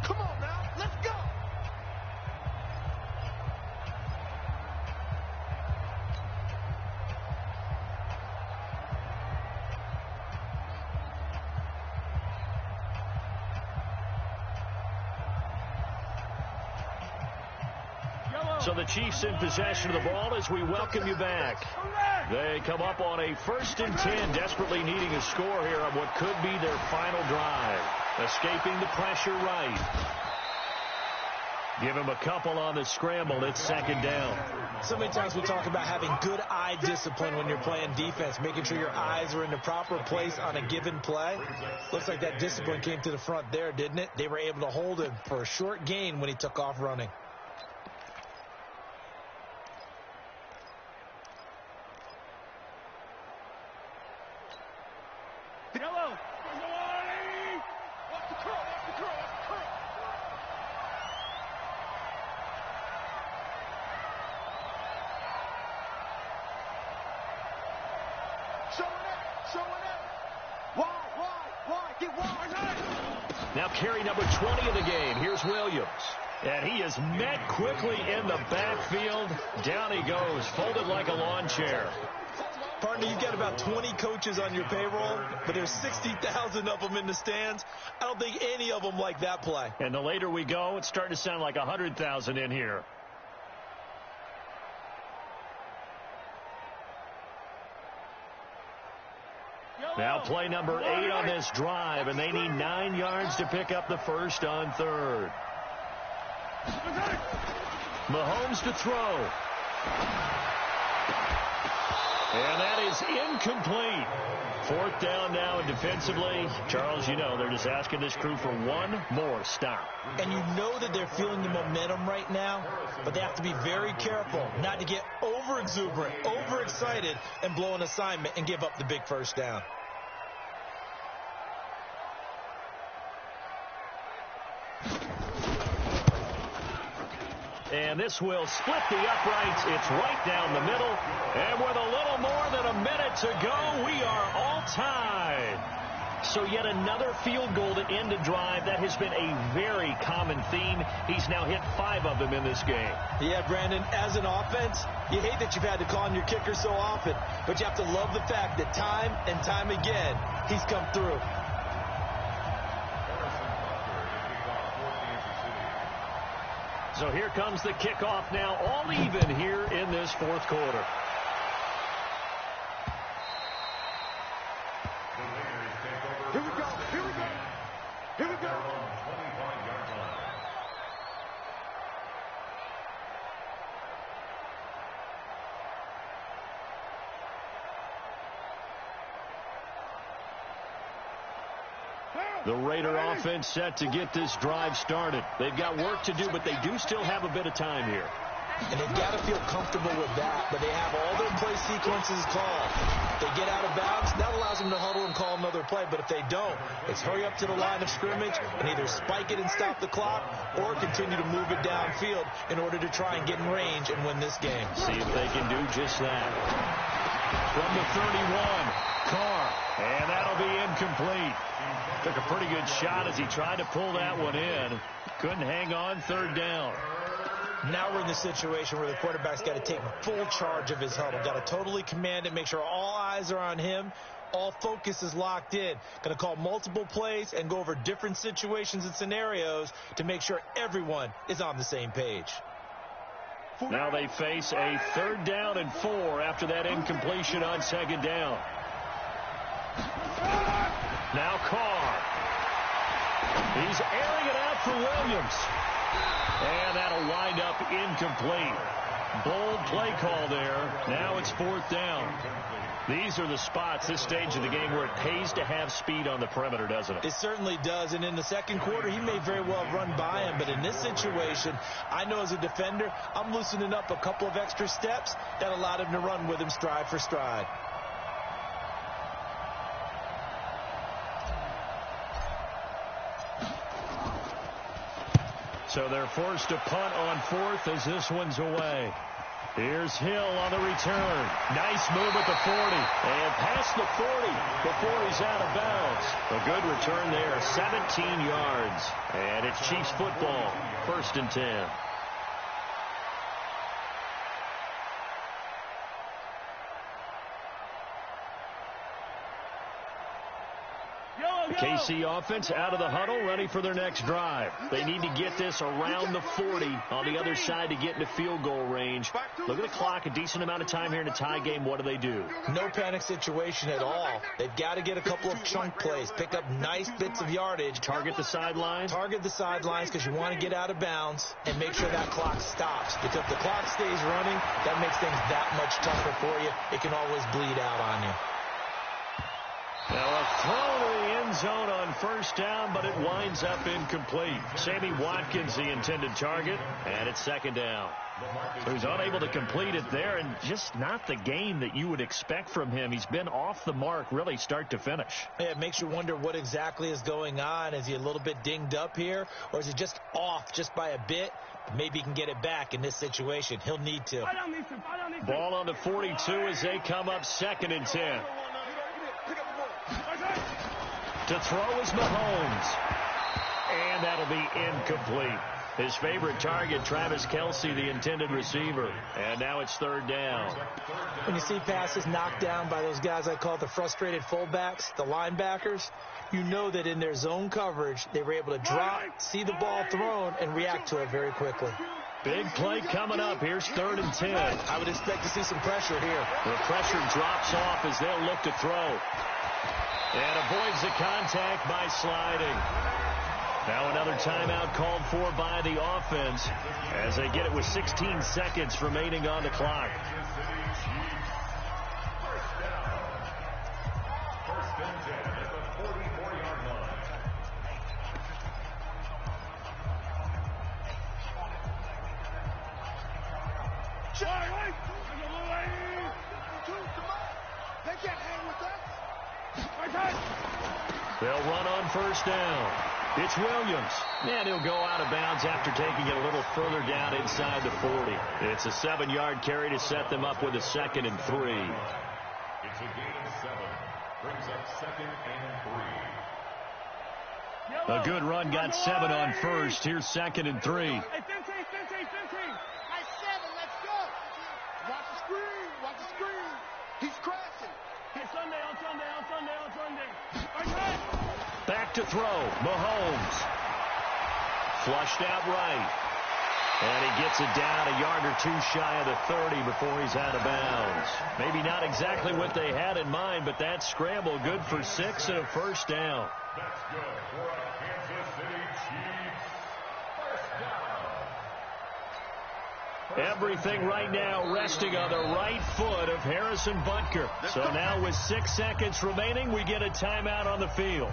Come on now, let's go. So the Chiefs in possession of the ball as we welcome you back. They come up on a 1st and 10, desperately needing a score here on what could be their final drive. Escaping the pressure right. Give him a couple on the scramble. It's 2nd down. So many times we talk about having good eye discipline when you're playing defense, making sure your eyes are in the proper place on a given play. Looks like that discipline came to the front there, didn't it? They were able to hold him for a short gain when he took off running. Yellow. Watch the curl. Showing it. Why? Get wide. Now carry number 20 of the game. Here's Williams. And he is met quickly in the backfield. Down he goes, folded like a lawn chair. Partner, you've got about 20 coaches on your payroll, but there's 60,000 of them in the stands. I don't think any of them like that play. And the later we go, it's starting to sound like 100,000 in here. Now play number 8 on this drive, and they need 9 yards to pick up the first on third. Mahomes to throw. And that is incomplete. Fourth down now, and defensively, Charles, you know, they're just asking this crew for one more stop. And you know that they're feeling the momentum right now, but they have to be very careful not to get over-exuberant, over-excited, and blow an assignment and give up the big first down. And this will split the uprights. It's right down the middle. And with a little more than a minute to go, we are all tied. So yet another field goal to end a drive. That has been a very common theme. He's now hit 5 of them in this game. Yeah, Brandon, as an offense, you hate that you've had to call on your kicker so often, but you have to love the fact that time and time again, he's come through. So here comes the kickoff now, all even here in this fourth quarter. Here we go. Here we go. Here we go. The Raider offense set to get this drive started. They've got work to do, but they do still have a bit of time here. And they've got to feel comfortable with that, but they have all their play sequences called. They get out of bounds, that allows them to huddle and call another play, but if they don't, it's hurry up to the line of scrimmage and either spike it and stop the clock or continue to move it downfield in order to try and get in range and win this game. See if they can do just that. From the 31, Carr, and that'll be incomplete. Took a pretty good shot as he tried to pull that one in. Couldn't hang on, third down. Now we're in the situation where the quarterback's got to take full charge of his huddle. Got to totally command it, make sure all eyes are on him. All focus is locked in. Going to call multiple plays and go over different situations and scenarios to make sure everyone is on the same page. Now they face a 3rd down and 4 after that incompletion on 2nd down. Now Carr. He's airing it out for Williams. And that'll wind up incomplete. Bold play call there. Now it's 4th down. These are the spots, this stage of the game, where it pays to have speed on the perimeter, doesn't it? It certainly does. And in the second quarter, he may very well have run by him. But in this situation, I know as a defender, I'm loosening up a couple of extra steps that allowed him to run with him stride for stride. So they're forced to punt on 4th as this one's away. Here's Hill on the return. Nice move at the 40. And past the 40 before he's out of bounds. A good return there, 17 yards. And it's Chiefs football, 1st and 10. KC offense out of the huddle, ready for their next drive. They need to get this around the 40 on the other side to get into field goal range. Look at the clock, a decent amount of time here in a tie game. What do? No panic situation at all. They've got to get a couple of chunk plays, pick up nice bits of yardage. Target the sideline? Target the sidelines because you want to get out of bounds and make sure that clock stops. Because if the clock stays running, that makes things that much tougher for you. It can always bleed out on you. Now a throw to the end zone on 1st down, but it winds up incomplete. Sammy Watkins, the intended target, and it's 2nd down. So he's unable to complete it there, and just not the game that you would expect from him. He's been off the mark, really, start to finish. Yeah, it makes you wonder what exactly is going on. Is he a little bit dinged up here, or is he just off just by a bit? Maybe he can get it back in this situation. He'll need to. Ball on the 42 as they come up 2nd and 10. To throw is Mahomes. And that'll be incomplete. His favorite target, Travis Kelce, the intended receiver. And now it's 3rd down. When you see passes knocked down by those guys I call the frustrated fullbacks, the linebackers, you know that in their zone coverage, they were able to drop, see the ball thrown, and react to it very quickly. Big play coming up. Here's 3rd and 10. I would expect to see some pressure here. The pressure drops off as they'll look to throw. And avoids the contact by sliding. Now another timeout called for by the offense as they get it with 16 seconds remaining on the clock. First and 10 at the 44-yard line. They can't hang with us. They'll run on first down. It's Williams. And he'll go out of bounds after taking it a little further down inside the 40. It's a 7-yard carry to set them up with a 2nd and 3. It's a gain of 7. Brings up 2nd and 3. A good run got 7 on first. Here's 2nd and 3. Hey, 15. Nice 7, let's go. Watch the screen, watch the screen. He's crashing. Hey, Sunday. Back to throw. Mahomes. Flushed out right. And he gets it down a yard or 2 shy of the 30 before he's out of bounds. Maybe not exactly what they had in mind, but that scramble good for 6 and a first down. That's good for a Kansas City Chiefs first down. Everything right now resting on the right foot of Harrison Butker. So now with 6 seconds remaining, we get a timeout on the field.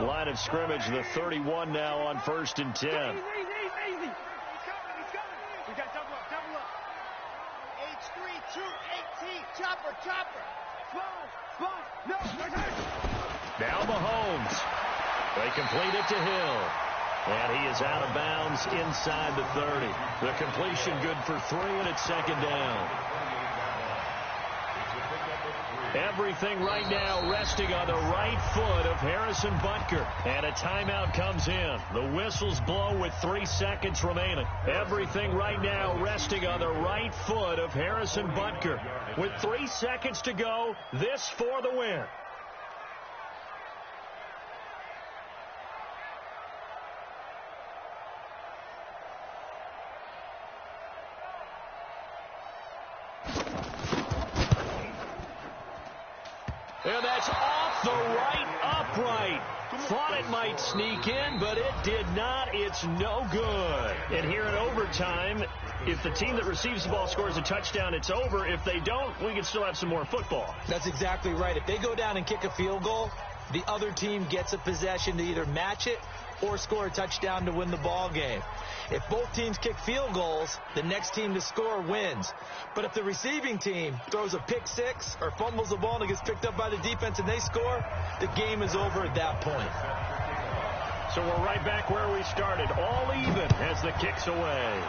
Line of scrimmage, the 31 now on 1st and 10. Easy. He's coming. We got double up. H3, 218, chopper. Slide. No. Now Mahomes. They complete it to Hill. And he is out of bounds inside the 30. The completion good for 3, and it's 2nd down. Everything right now resting on the right foot of Harrison Butker. And a timeout comes in. The whistles blow with 3 seconds remaining. Everything right now resting on the right foot of Harrison Butker. With 3 seconds to go, this for the win. And that's off the right upright. Thought it might sneak in, but it did not. It's no good. And here in overtime, if the team that receives the ball scores a touchdown, it's over. If they don't, we can still have some more football. That's exactly right. If they go down and kick a field goal, the other team gets a possession to either match it or score a touchdown to win the ball game. If both teams kick field goals, the next team to score wins. But if the receiving team throws a pick 6 or fumbles the ball and it gets picked up by the defense and they score, the game is over at that point. So we're right back where we started, all even as the kick's away.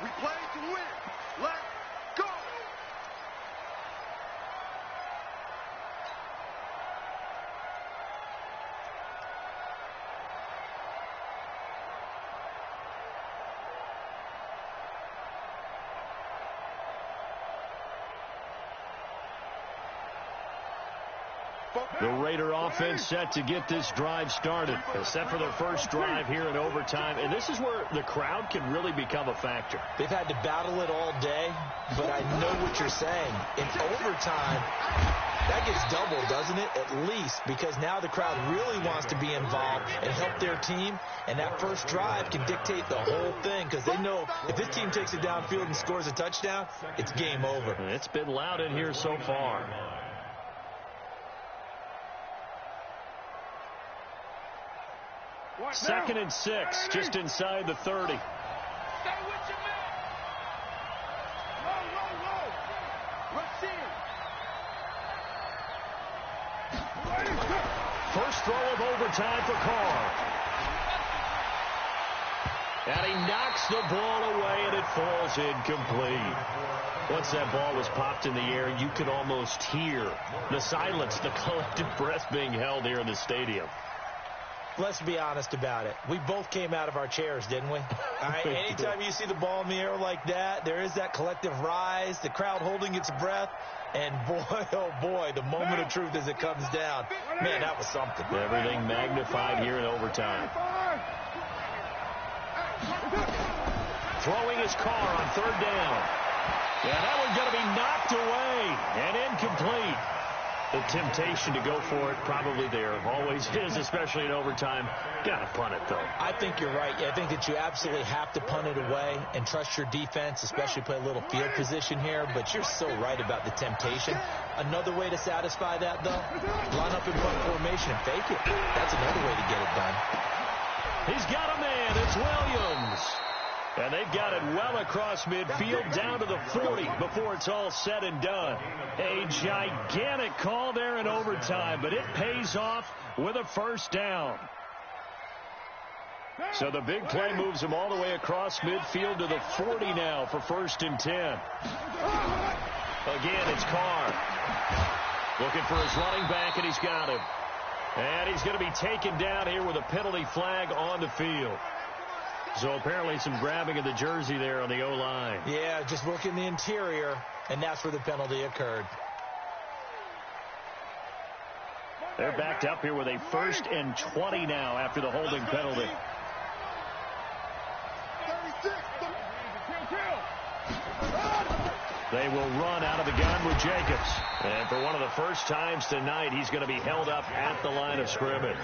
We play to win. Let's go. The Raider offense set to get this drive started, set for their first drive here in overtime. And this is where the crowd can really become a factor. They've had to battle it all day, but I know what you're saying. In overtime, that gets doubled, doesn't it? At least, because now the crowd really wants to be involved and help their team. And that first drive can dictate the whole thing because they know if this team takes it downfield and scores a touchdown, it's game over. It's been loud in here so far. Second and 6, just inside the 30. Stay with your man. Whoa. Let's see him. First throw of overtime for Carr. And he knocks the ball away, and it falls incomplete. Once that ball was popped in the air, you could almost hear the silence, the collective breath being held here in the stadium. Let's be honest about it. We both came out of our chairs, didn't we? All right, anytime you see the ball in the air like that, there is that collective rise, the crowd holding its breath, and boy, oh boy, the moment of truth as it comes down. Man, that was something. Everything magnified here in overtime. Throwing his car on third down. Yeah, that one's going to be knocked away and incomplete. The temptation to go for it probably there. Always is, especially in overtime. Got to punt it, though. I think you're right. I think that you absolutely have to punt it away and trust your defense, especially play a little field position here. But you're so right about the temptation. Another way to satisfy that, though, line up in punt formation and fake it. That's another way to get it done. He's got a man. It's Williams. And they've got it well across midfield down to the 40 before it's all said and done. A gigantic call there in overtime, but it pays off with a first down. So the big play moves him all the way across midfield to the 40 now for 1st and 10. Again, it's Carr. Looking for his running back, and he's got him. And he's going to be taken down here with a penalty flag on the field. So apparently some grabbing of the jersey there on the O-line. Yeah, just working the interior, and that's where the penalty occurred. They're backed up here with a 1st and 20 now after the holding penalty. They will run out of the gun with Jacobs. And for one of the first times tonight, he's going to be held up at the line of scrimmage.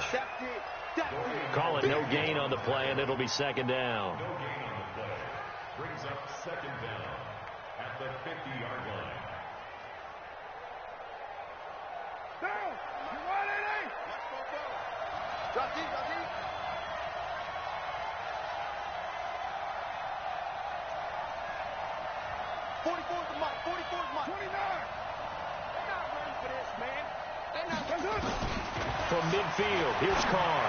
Call it no gain on the play, and it'll be 2nd down. No gain on the play. Brings up 2nd down at the 50-yard line. Down. You want it, Drop deep, drop deep. '44's the mark. 44's mark. 29. They're not ready for this, man. They're not. From midfield, here's Carr.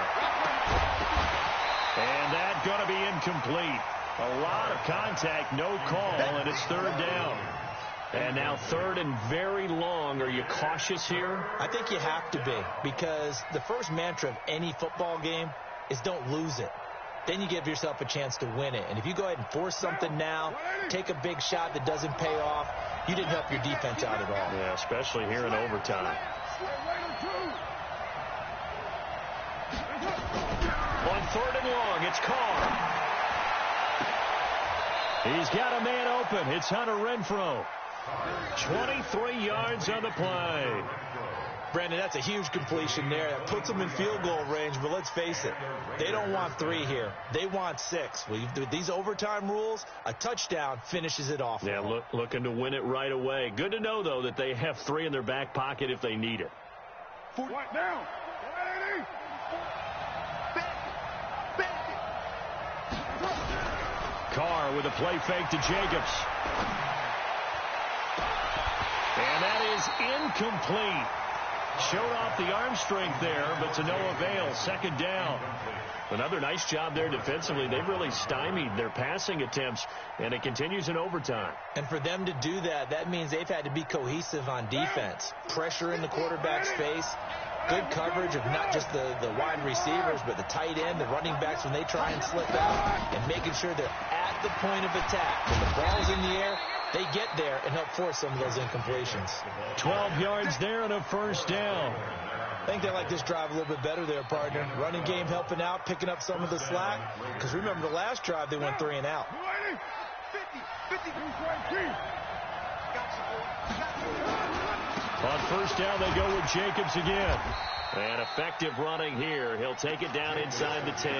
And that's going to be incomplete. A lot of contact, no call, and it's 3rd down. And now 3rd and very long. Are you cautious here? I think you have to be, because the first mantra of any football game is don't lose it. Then you give yourself a chance to win it. And if you go ahead and force something now, take a big shot that doesn't pay off, you didn't help your defense out at all. Yeah, especially here in overtime. On 3rd and long, it's Carr. He's got a man open. It's Hunter Renfrow. 23 yards on the play. Brandon, that's a huge completion there. That puts them in field goal range, but let's face it, they don't want 3 here. They want 6. With these overtime rules, a touchdown finishes it off. Yeah, looking to win it right away. Good to know, though, that they have 3 in their back pocket if they need it. What down? Carr with a play fake to Jacobs. And that is incomplete. Showed off the arm strength there, but to no avail. 2nd down. Another nice job there defensively. They've really stymied their passing attempts, and it continues in overtime. And for them to do that, that means they've had to be cohesive on defense. Pressure in the quarterback's face. Good coverage of not just the wide receivers, but the tight end, the running backs when they try and slip out, and making sure they're at the point of attack. When the ball's in the air, they get there and help force some of those incompletions. 12 yards there and a 1st down. I think they like this drive a little bit better there, partner. Running game helping out, picking up some of the slack. Because remember, the last drive, they went 3 and out. 50. On 1st down, they go with Jacobs again. And effective running here. He'll take it down inside the 10.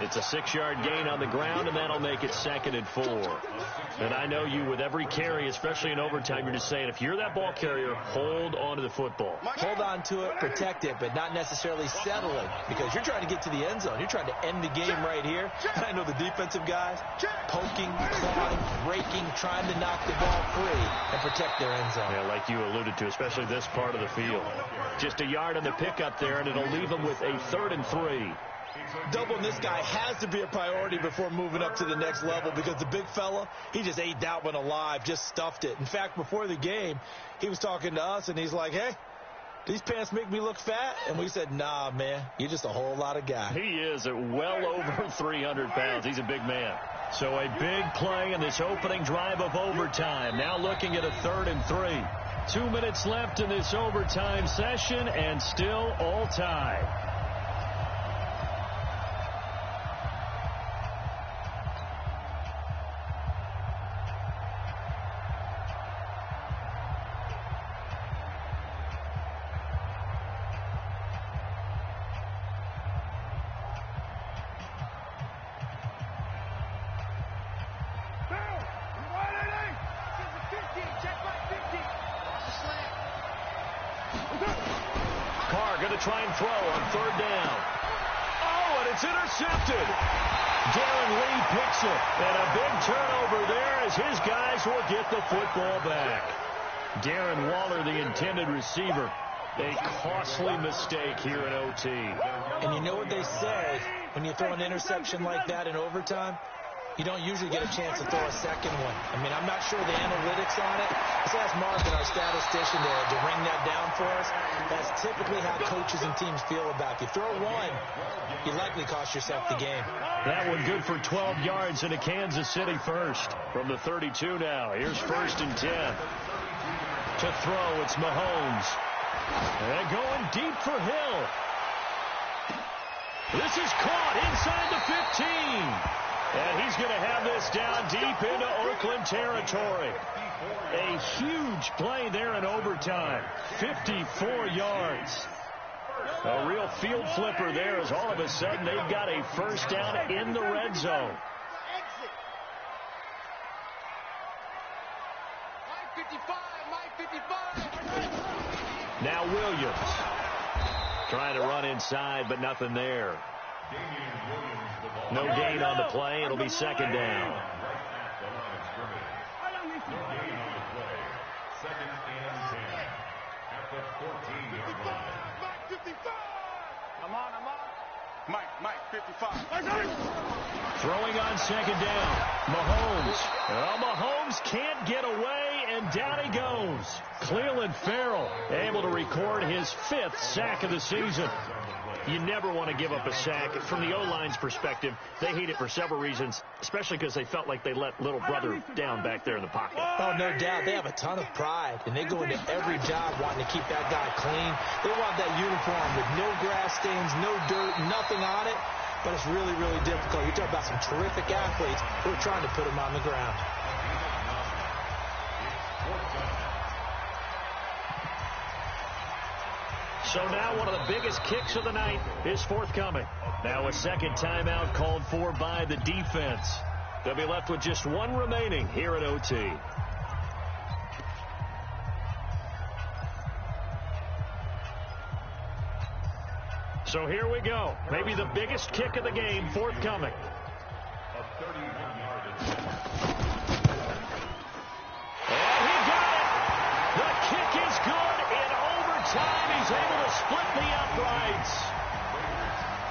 It's a 6-yard gain on the ground, and that'll make it 2nd and 4. And I know you, with every carry, especially in overtime, you're just saying, if you're that ball carrier, hold on to the football. Hold on to it, protect it, but not necessarily settling, because you're trying to get to the end zone. You're trying to end the game right here. And I know the defensive guys poking, clawing, raking, trying to knock the ball free and protect their end zone. Yeah, like you alluded to, especially this part of the field. Just a yard on the pickup there, and it'll leave them with a 3rd and 3. Doubling this guy has to be a priority before moving up to the next level because the big fella, he just ate that one alive, just stuffed it. In fact, before the game, he was talking to us, and he's like, hey, these pants make me look fat? And we said, nah, man, you're just a whole lot of guy. He is at well over 300 pounds. He's a big man. So a big play in this opening drive of overtime. Now looking at a 3rd and 3. 2 minutes left in this overtime session, and still all tied. Carr going to try and throw on 3rd down. Oh, and it's intercepted. Darren Lee picks it. And a big turnover there as his guys will get the football back. Darren Waller, the intended receiver. A costly mistake here in OT. And you know what they say, when you throw an interception like that in overtime, you don't usually get a chance to throw a second one. I mean, I'm not sure the analytics on it. Let's ask Marvin, our statistician, to ring that down for us. That's typically how coaches and teams feel about it. If you throw one, you likely cost yourself the game. That one good for 12 yards into Kansas City first. From the 32 now, here's 1st and 10. To throw, it's Mahomes. And going deep for Hill. This is caught inside the 15. And he's going to have this down deep into Oakland territory. A huge play there in overtime. 54 yards. A real field flipper there as all of a sudden they've got a 1st down in the red zone. Now Williams. Trying to run inside, but nothing there. No gain on the play. It'll be 2nd down. Mike, 55. Throwing on 2nd down. Mahomes. Well, Mahomes can't get away, and down he goes. Cleveland Farrell able to record his 5th sack of the season. You never want to give up a sack. From the O-line's perspective, they hate it for several reasons, especially because they felt like they let little brother down back there in the pocket. Oh, no doubt. They have a ton of pride, and they go into every job wanting to keep that guy clean. They want that uniform with no grass stains, no dirt, nothing on it, but it's really, really difficult. You're talking about some terrific athletes who are trying to put him on the ground. So now one of the biggest kicks of the night is forthcoming. Now a 2nd timeout called for by the defense. They'll be left with just one remaining here at OT. So here we go. Maybe the biggest kick of the game forthcoming. And he got it. The kick is good in overtime. He's able to split the uprights.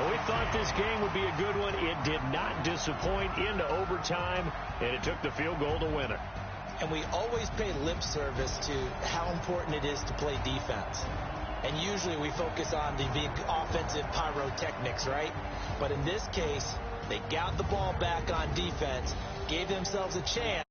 We thought this game would be a good one. It did not disappoint into overtime, and it took the field goal to win it. And we always pay lip service to how important it is to play defense. And usually we focus on the big offensive pyrotechnics, right? But in this case, they got the ball back on defense, gave themselves a chance.